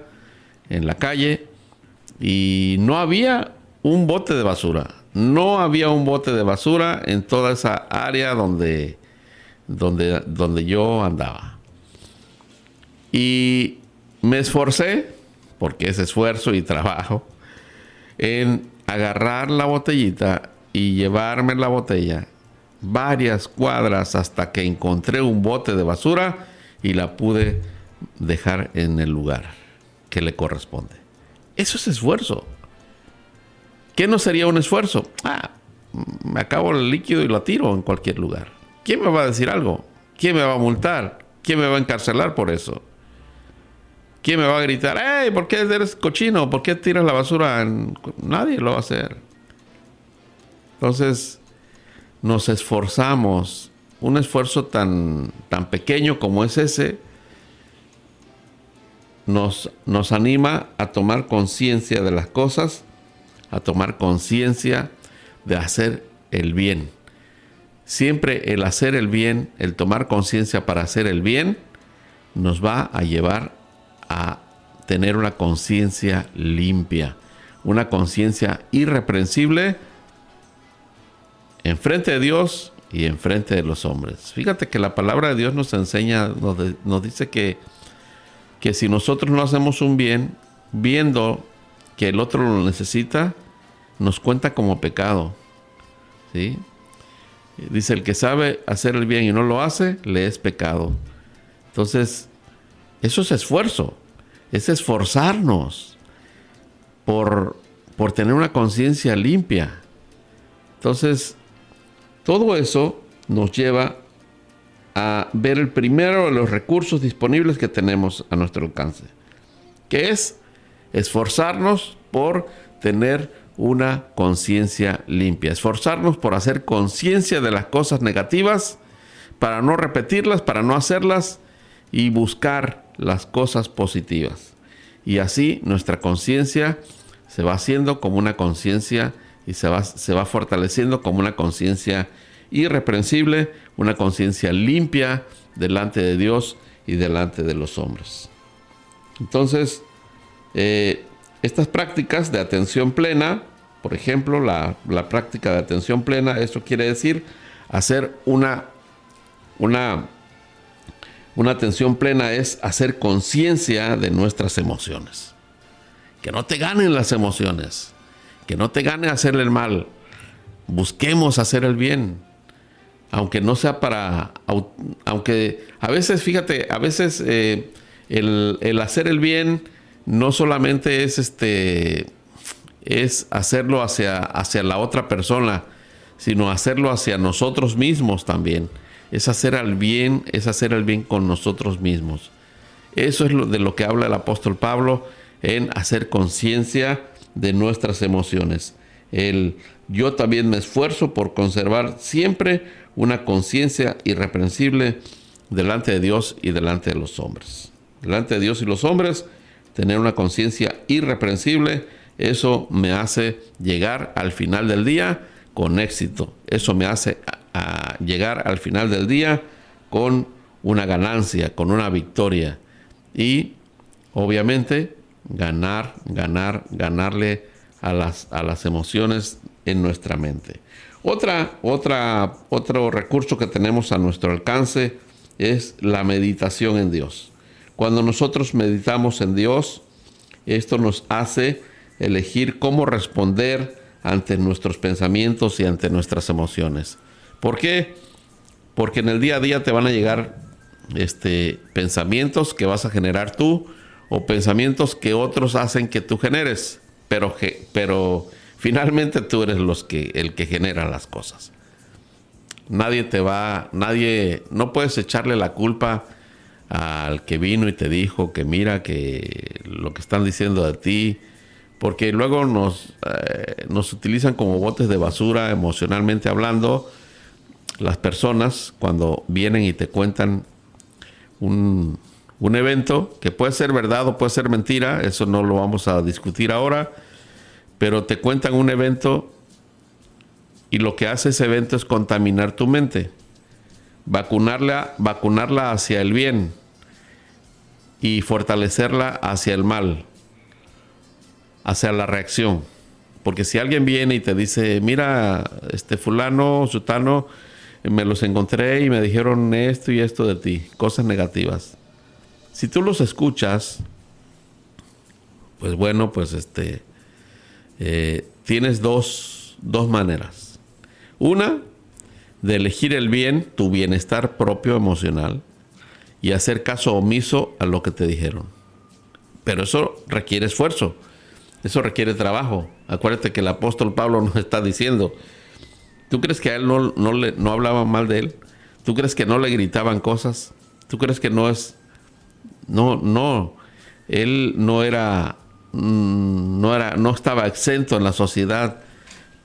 en la calle y no había un bote de basura. No había un bote de basura en toda esa área donde yo andaba. Y me esforcé, porque es esfuerzo y trabajo, en agarrar la botellita y llevarme la botella varias cuadras hasta que encontré un bote de basura y la pude dejar en el lugar que le corresponde. Eso es esfuerzo. ¿Qué no sería un esfuerzo? Me acabo el líquido y lo tiro en cualquier lugar. ¿Quién me va a decir algo? ¿Quién me va a multar? ¿Quién me va a encarcelar por eso? ¿Quién me va a gritar? ¡Hey! ¿Por qué eres cochino? ¿Por qué tiras la basura? Nadie lo va a hacer. Entonces, nos esforzamos. Un esfuerzo tan pequeño como es ese nos anima a tomar conciencia de las cosas, a tomar conciencia de hacer el bien. Siempre el hacer el bien, el tomar conciencia para hacer el bien, nos va a llevar a tener una conciencia limpia, una conciencia irreprensible enfrente de Dios y enfrente de los hombres. Fíjate que la palabra de Dios nos enseña, nos dice que si nosotros no hacemos un bien, viendo que el otro lo necesita, nos cuenta como pecado. ¿Sí? Dice, el que sabe hacer el bien y no lo hace, le es pecado. Entonces, eso es esfuerzo. Es esforzarnos por tener una conciencia limpia. Entonces, todo eso nos lleva a ver el primero de los recursos disponibles que tenemos a nuestro alcance, que es esforzarnos por tener una conciencia limpia, esforzarnos por hacer conciencia de las cosas negativas para no repetirlas, para no hacerlas y buscar las cosas positivas. Y así nuestra conciencia se va haciendo como una conciencia y se va fortaleciendo como una conciencia irreprensible, una conciencia limpia delante de Dios y delante de los hombres. Entonces, estas prácticas de atención plena, por ejemplo, la práctica de atención plena, esto quiere decir hacer una atención plena es hacer conciencia de nuestras emociones. Que no te ganen las emociones, que no te gane hacerle el mal. Busquemos hacer el bien, aunque no sea aunque a veces, fíjate, a veces el hacer el bien no solamente es hacerlo hacia la otra persona, sino hacerlo hacia nosotros mismos también. Es hacer el bien con nosotros mismos. Eso es de lo que habla el apóstol Pablo en hacer conciencia de nuestras emociones. Yo también me esfuerzo por conservar siempre una conciencia irreprensible delante de Dios y delante de los hombres. Delante de Dios y los hombres, tener una conciencia irreprensible, eso me hace llegar al final del día con éxito. Eso me hace llegar al final del día con una ganancia, con una victoria. Y obviamente ganarle a las emociones en nuestra mente. Otro recurso que tenemos a nuestro alcance es la meditación en Dios. Cuando nosotros meditamos en Dios, esto nos hace elegir cómo responder ante nuestros pensamientos y ante nuestras emociones. ¿Por qué? Porque en el día a día te van a llegar pensamientos que vas a generar tú o pensamientos que otros hacen que tú generes, pero finalmente tú eres el que genera las cosas. No puedes echarle la culpa al que vino y te dijo que mira que lo que están diciendo de ti, porque luego nos utilizan como botes de basura emocionalmente hablando. Las personas cuando vienen y te cuentan un evento que puede ser verdad o puede ser mentira, eso no lo vamos a discutir ahora, pero te cuentan un evento y lo que hace ese evento es contaminar tu mente, vacunarla hacia el bien y fortalecerla hacia el mal, hacia la reacción. Porque si alguien viene y te dice, mira, fulano, sutano, me los encontré y me dijeron esto y esto de ti, cosas negativas. Si tú los escuchas, pues bueno, pues tienes dos maneras. Una, de elegir el bien, tu bienestar propio emocional, y hacer caso omiso a lo que te dijeron. Pero eso requiere esfuerzo, eso requiere trabajo. Acuérdate que el apóstol Pablo nos está diciendo, ¿tú crees que a él no hablaban mal de él? ¿Tú crees que no le gritaban cosas? ¿Tú crees que no él no estaba exento en la sociedad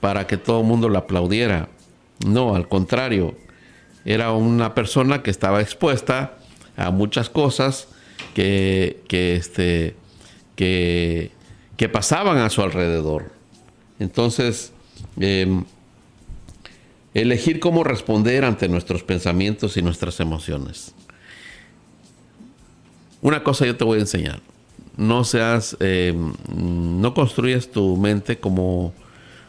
para que todo el mundo le aplaudiera? No, al contrario, era una persona que estaba expuesta a muchas cosas que pasaban a su alrededor. Entonces, elegir cómo responder ante nuestros pensamientos y nuestras emociones. Una cosa yo te voy a enseñar. No construyas tu mente como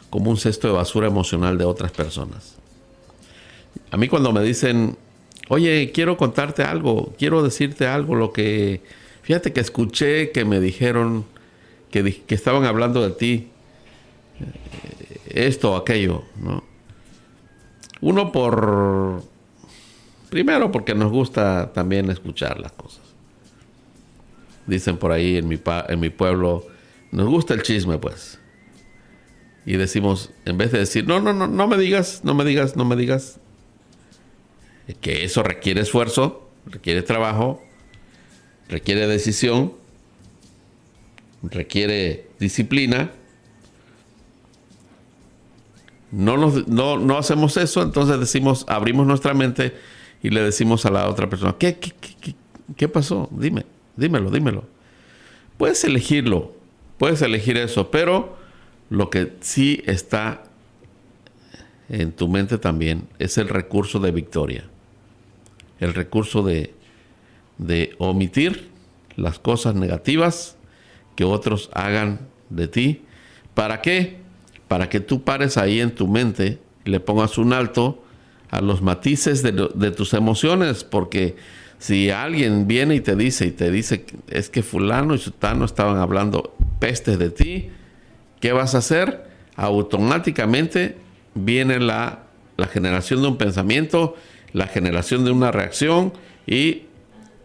un cesto de basura emocional de otras personas. A mí cuando me dicen, oye, quiero contarte algo, quiero decirte algo, fíjate que escuché que me dijeron que estaban hablando de ti, esto o aquello, ¿no? Uno primero porque nos gusta también escuchar las cosas. Dicen por ahí en mi pueblo, nos gusta el chisme, pues. Y decimos, en vez de decir, no me digas, que eso requiere esfuerzo, requiere trabajo, requiere decisión, requiere disciplina. No hacemos eso, entonces abrimos nuestra mente y le decimos a la otra persona, ¿qué pasó? Dímelo. Puedes elegir eso, pero lo que sí está en tu mente también es el recurso de victoria. El recurso de omitir las cosas negativas que otros hagan de ti. ¿Para qué? Para que tú pares ahí en tu mente y le pongas un alto a los matices de tus emociones. Porque si alguien viene y te dice es que fulano y sutano estaban hablando pestes de ti, ¿qué vas a hacer? Automáticamente viene la generación de un pensamiento, la generación de una reacción y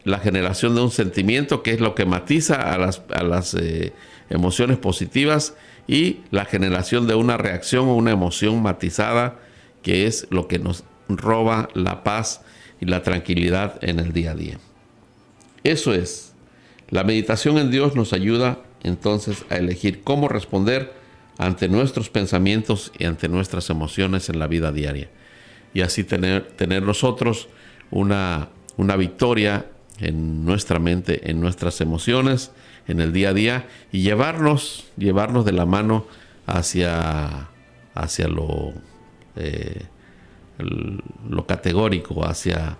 la generación de un sentimiento, que es lo que matiza a las emociones positivas, y la generación de una reacción o una emoción matizada, que es lo que nos roba la paz y la tranquilidad en el día a día. Eso es. La meditación en Dios nos ayuda entonces a elegir cómo responder ante nuestros pensamientos y ante nuestras emociones en la vida diaria. Y así tener nosotros una victoria en nuestra mente, en nuestras emociones, en el día a día, y llevarnos de la mano hacia lo categórico, hacia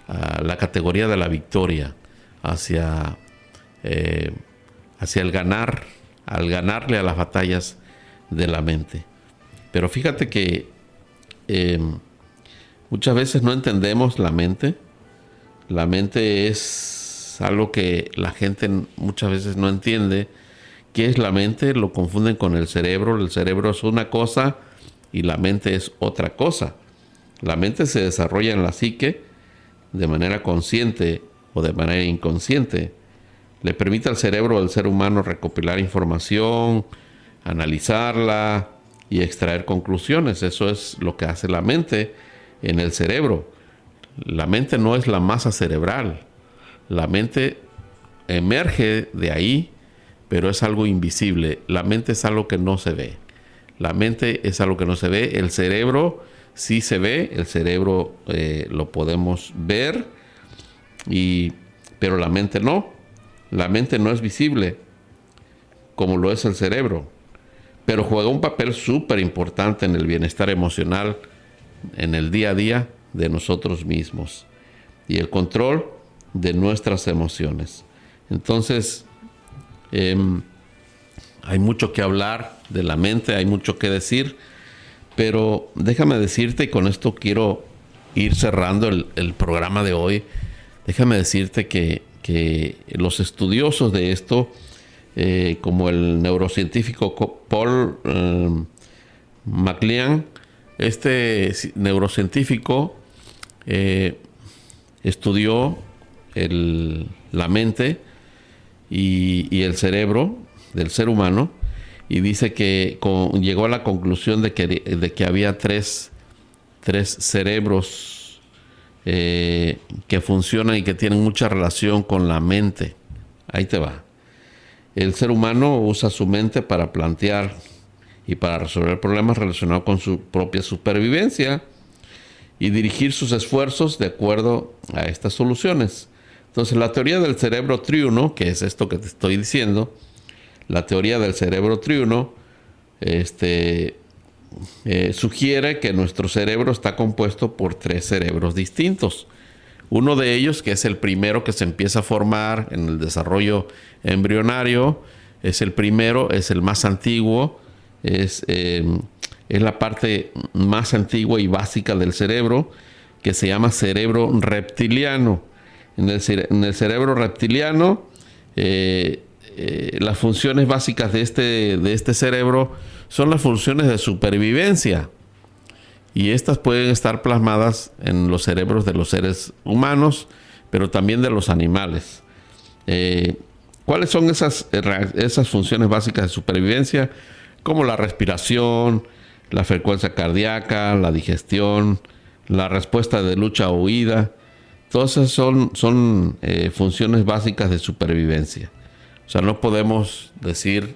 la categoría de la victoria, hacia el ganar, al ganarle a las batallas de la mente. Pero fíjate que muchas veces no entendemos la mente. La mente es algo que la gente muchas veces no entiende. ¿Qué es la mente? Lo confunden con el cerebro. El cerebro es una cosa y la mente es otra cosa. La mente se desarrolla en la psique de manera consciente o de manera inconsciente. Le permite al cerebro del ser humano recopilar información, analizarla y extraer conclusiones. Eso es lo que hace la mente en el cerebro. La mente no es la masa cerebral. La mente emerge de ahí, pero es algo invisible. La mente es algo que no se ve. La mente es algo que no se ve. El cerebro sí se ve. El cerebro lo podemos ver, pero la mente no. La mente no es visible como lo es el cerebro, pero juega un papel súper importante en el bienestar emocional, en el día a día de nosotros mismos y el control de nuestras emociones. Entonces, hay mucho que hablar de la mente, hay mucho que decir, pero déjame decirte, y con esto quiero ir cerrando el programa de hoy, déjame decirte que los estudiosos de esto, como el neurocientífico Paul MacLean, este neurocientífico estudió la mente y el cerebro del ser humano, y dice que llegó a la conclusión de que había tres cerebros que funcionan y que tienen mucha relación con la mente. Ahí te va. El ser humano usa su mente para plantear y para resolver problemas relacionados con su propia supervivencia y dirigir sus esfuerzos de acuerdo a estas soluciones. Entonces, la teoría del cerebro triuno, que es esto que te estoy diciendo, la teoría del cerebro triuno sugiere que nuestro cerebro está compuesto por tres cerebros distintos. Uno de ellos, que es el primero que se empieza a formar en el desarrollo embrionario, es el primero, es el más antiguo, es la parte más antigua y básica del cerebro, que se llama cerebro reptiliano. En el cerebro reptiliano, las funciones básicas de este cerebro son las funciones de supervivencia. Y estas pueden estar plasmadas en los cerebros de los seres humanos, pero también de los animales. ¿Cuáles son esas funciones básicas de supervivencia? Como la respiración, la frecuencia cardíaca, la digestión, la respuesta de lucha o huida. Todas esas son funciones básicas de supervivencia. O sea, no podemos decir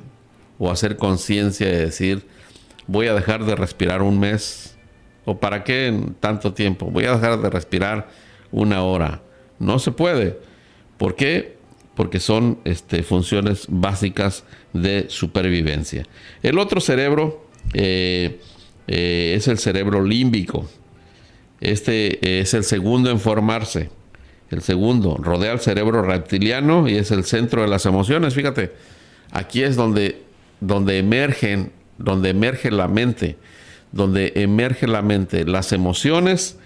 o hacer conciencia de decir, voy a dejar de respirar un mes. ¿O para qué en tanto tiempo? Voy a dejar de respirar 1 hora. No se puede. ¿Por qué? porque son funciones básicas de supervivencia. El otro cerebro es el cerebro límbico. Este es el segundo en formarse. El segundo rodea al cerebro reptiliano y es el centro de las emociones. Fíjate, aquí es donde emerge la mente. Donde emerge la mente. Las emociones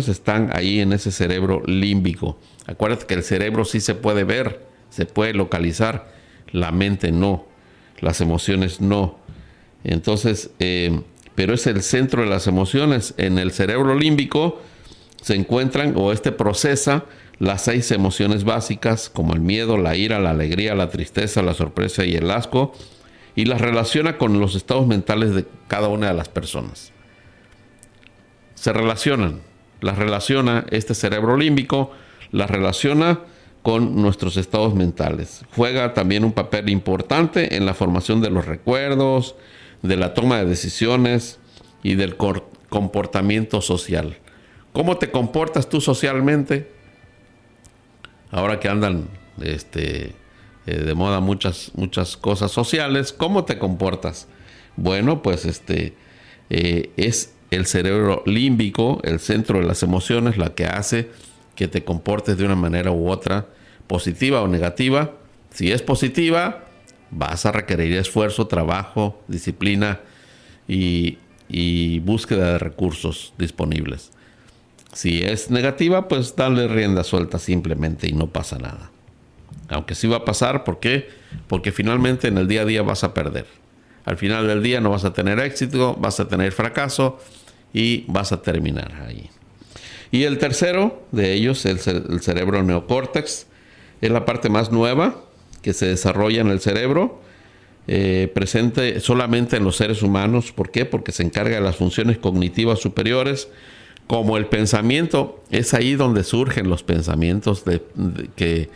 están ahí en ese cerebro límbico. Acuérdate que el cerebro sí se puede ver, se puede localizar. La mente no. Las emociones no. Entonces, pero es el centro de las emociones. En el cerebro límbico se encuentran procesa las 6 emociones básicas, como el miedo, la ira, la alegría, la tristeza, la sorpresa y el asco, y las relaciona con los estados mentales de cada una de las personas. Se relacionan, las relaciona este cerebro límbico, las relaciona con nuestros estados mentales. Juega también un papel importante en la formación de los recuerdos, de la toma de decisiones y del comportamiento social. ¿Cómo te comportas tú socialmente? Ahora que andan de moda muchas cosas sociales, ¿cómo te comportas? Bueno, pues es el cerebro límbico, el centro de las emociones, la que hace que te comportes de una manera u otra, positiva o negativa. Si es positiva, vas a requerir esfuerzo, trabajo, disciplina y búsqueda de recursos disponibles. Si es negativa, pues dale rienda suelta simplemente y no pasa nada. Aunque sí va a pasar, ¿por qué? Porque finalmente en el día a día vas a perder. Al final del día no vas a tener éxito, vas a tener fracaso y vas a terminar ahí. Y el tercero de ellos, el cerebro neocórtex, es la parte más nueva que se desarrolla en el cerebro, presente solamente en los seres humanos. ¿Por qué? Porque se encarga de las funciones cognitivas superiores, como el pensamiento. Es ahí donde surgen los pensamientos que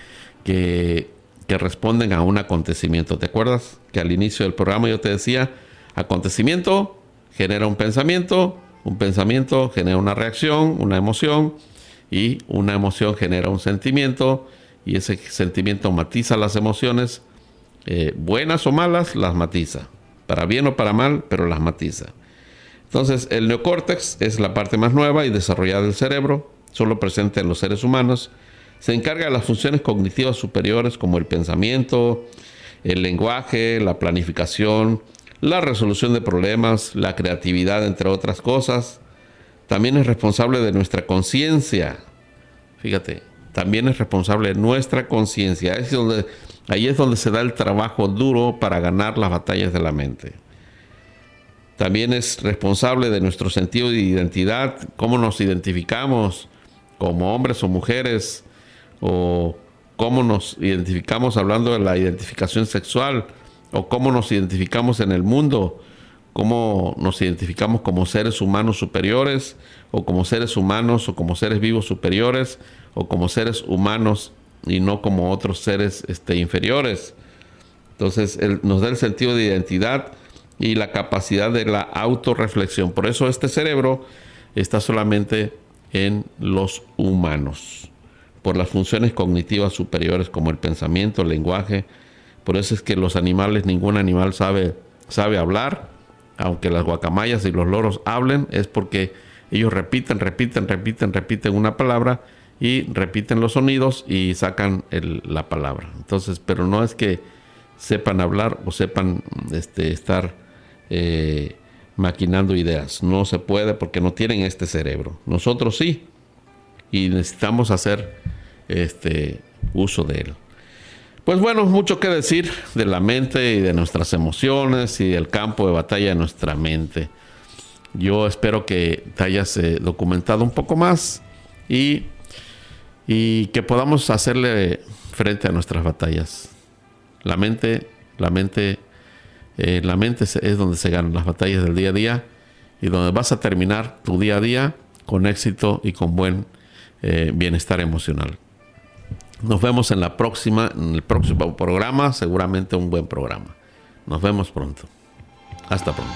responden a un acontecimiento. ¿Te acuerdas que al inicio del programa yo te decía, acontecimiento genera un pensamiento genera una reacción, una emoción, y una emoción genera un sentimiento, y ese sentimiento matiza las emociones, buenas o malas, las matiza, para bien o para mal, pero las matiza. Entonces, el neocórtex es la parte más nueva y desarrollada del cerebro, solo presente en los seres humanos. Se encarga de las funciones cognitivas superiores como el pensamiento, el lenguaje, la planificación, la resolución de problemas, la creatividad, entre otras cosas. También es responsable de nuestra conciencia. Fíjate, también es responsable de nuestra conciencia. Ahí es donde se da el trabajo duro para ganar las batallas de la mente. También es responsable de nuestro sentido de identidad, cómo nos identificamos como hombres o mujeres, o cómo nos identificamos hablando de la identificación sexual, o cómo nos identificamos en el mundo, cómo nos identificamos como seres humanos superiores, o como seres humanos, o como seres vivos superiores, o como seres humanos y no como otros seres inferiores. Entonces, nos da el sentido de identidad y la capacidad de la autorreflexión. Por eso este cerebro está solamente en los humanos, por las funciones cognitivas superiores como el pensamiento, el lenguaje. Por eso es que los animales, ningún animal sabe hablar, aunque las guacamayas y los loros hablen, es porque ellos repiten una palabra y repiten los sonidos y sacan la palabra. Entonces, pero no es que sepan hablar o sepan estar maquinando ideas. No se puede porque no tienen este cerebro. Nosotros sí, y necesitamos hacer uso de él. Pues bueno, mucho que decir de la mente y de nuestras emociones y del campo de batalla de nuestra mente. Yo espero que te hayas documentado un poco más y que podamos hacerle frente a nuestras batallas. La mente es donde se ganan las batallas del día a día y donde vas a terminar tu día a día con éxito y con buen bienestar emocional. Nos vemos en el próximo programa, seguramente un buen programa. Nos vemos pronto. Hasta pronto.